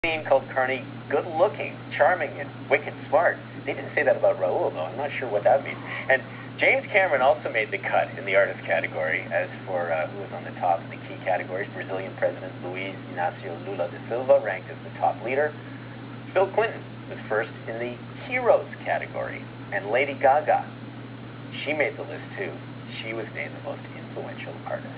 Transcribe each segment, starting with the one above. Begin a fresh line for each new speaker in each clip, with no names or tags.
Scene called Carney good-looking, charming, and wicked smart. They didn't say that about Raul, though. I'm not sure what that means. And James Cameron also made the cut in the artist category. As for who was on the top in the key categories, Brazilian President Luiz Inácio Lula da Silva ranked as the top leader. Bill Clinton was first in the heroes category. And Lady Gaga, she made the list too. She was named the most influential artist.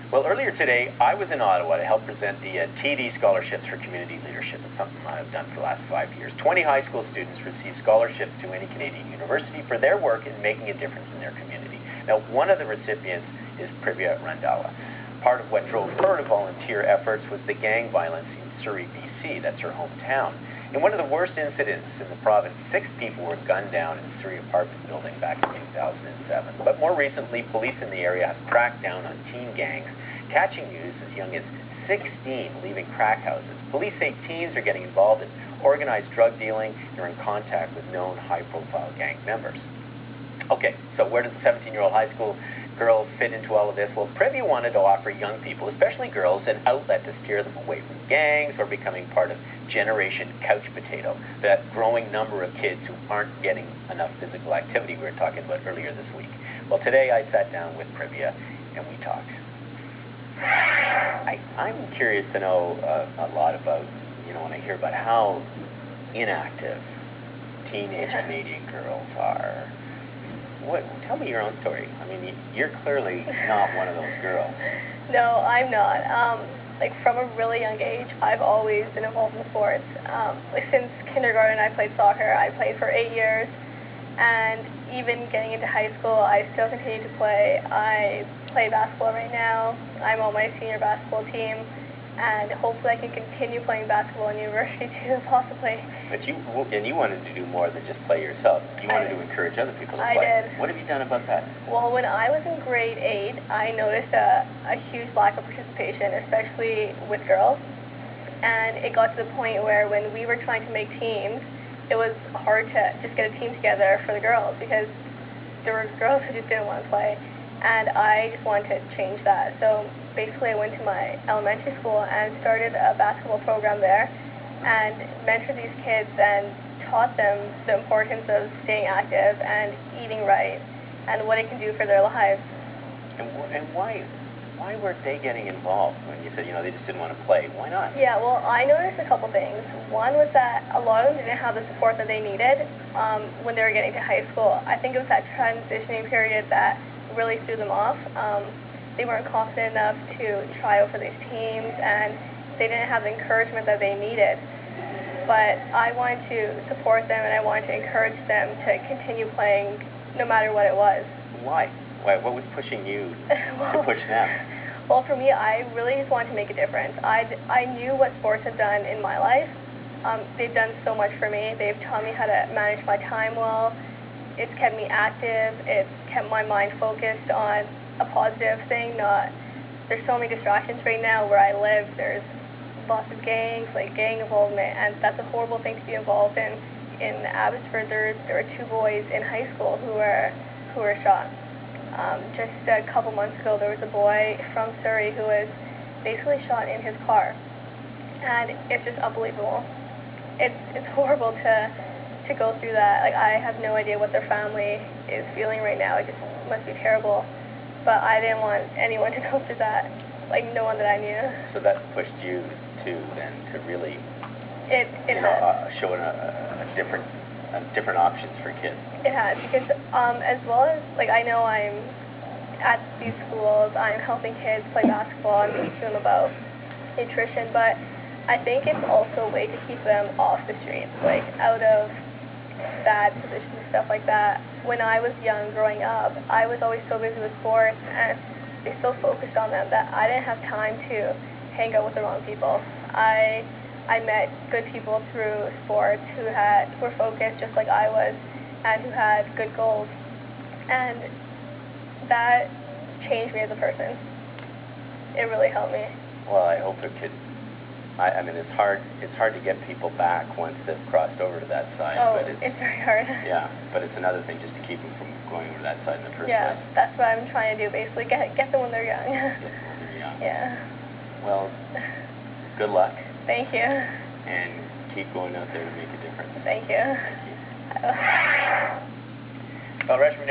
Well, earlier today, I was in Ottawa to help present the TD Scholarships for Community Leadership. It's something I've done for the last 5 years. 20 high school students receive scholarships to any Canadian university for their work in making a difference in their community. Now, one of the recipients is Privia Randhawa. Part of what drove her to volunteer efforts was the gang violence in Surrey, BC. That's her hometown. In one of the worst incidents in the province, 6 people were gunned down in the Surrey apartment building back in 2007. But more recently, police in the area have cracked down on teen gangs, catching youths as young as 16 leaving crack houses. Police say teens are getting involved in organized drug dealing and are in contact with known high-profile gang members. Okay, so where does the 17-year-old high school girl fit into all of this? Well, Privia wanted to offer young people, especially girls, an outlet to steer them away from gangs or becoming part of Generation Couch Potato, that growing number of kids who aren't getting enough physical activity we were talking about earlier this week. Well, today I sat down with Privia and we talked. I'm curious to know a lot about, when I hear about how inactive teenage Canadian girls are. Tell me your own story. I mean, you're clearly not one of those girls.
No, I'm not. From a really young age, I've always been involved in sports. Since kindergarten, I played soccer. I played for 8 years. And even getting into high school, I still continue to play. I play basketball right now. I'm on my senior basketball team. And hopefully I can continue playing basketball in university too, possibly.
But you wanted to do more than just play yourself. You wanted to encourage other people to play.
I did.
What have you done about that?
Well, when I was in grade 8, I noticed a huge lack of participation, especially with girls. And it got to the point where when we were trying to make teams, it was hard to just get a team together for the girls because there were girls who just didn't want to play. And I just wanted to change that. So basically I went to my elementary school and started a basketball program there and mentored these kids and taught them the importance of staying active and eating right and what it can do for their lives.
And why weren't they getting involved when you said, they just didn't want to play? Why not?
Yeah, well, I noticed a couple things. One was that a lot of them didn't have the support that they needed when they were getting to high school. I think it was that transitioning period that really threw them off. They weren't confident enough to try out for these teams, and they didn't have the encouragement that they needed. But I wanted to support them, and I wanted to encourage them to continue playing no matter what it was.
Why? What was pushing you to push them?
Well, for me, I really just wanted to make a difference. I knew what sports had done in my life. They've done so much for me. They've taught me how to manage my time well. It's kept me active. It's kept my mind focused on a positive thing. There's so many distractions right now where I live. There's lots of gangs, gang involvement, and that's a horrible thing to be involved in. In Abbotsford, there were 2 boys in high school who were shot. Just a couple months ago, there was a boy from Surrey who was basically shot in his car, and it's just unbelievable. It's horrible to go through that. I have no idea what their family is feeling right now. It just must be terrible. But I didn't want anyone to go through that, no one that I knew. So
that pushed you to really, showing a different options for kids.
It has, because as well as, I know I'm at these schools, I'm helping kids play basketball and teach them about nutrition, but I think it's also a way to keep them off the streets, out of bad positions and stuff like that. When I was young, growing up, I was always so busy with sports and so focused on them that I didn't have time to hang out with the wrong people. I met good people through sports who were focused just like I was and who had good goals, and that changed me as a person. It really helped me.
Well, I hope it could. I mean, it's hard to get people back once they've crossed over to that side.
Oh,
but
it's very hard.
Yeah, but it's another thing just to keep them from going over that side in the first place.
Yeah, that's what I'm trying to do, basically. Get them when they're young.
Get them when they're young.
Yeah.
Well, good luck.
Thank you.
And keep going out there to make a difference.
Thank you.
Well, Rashmi,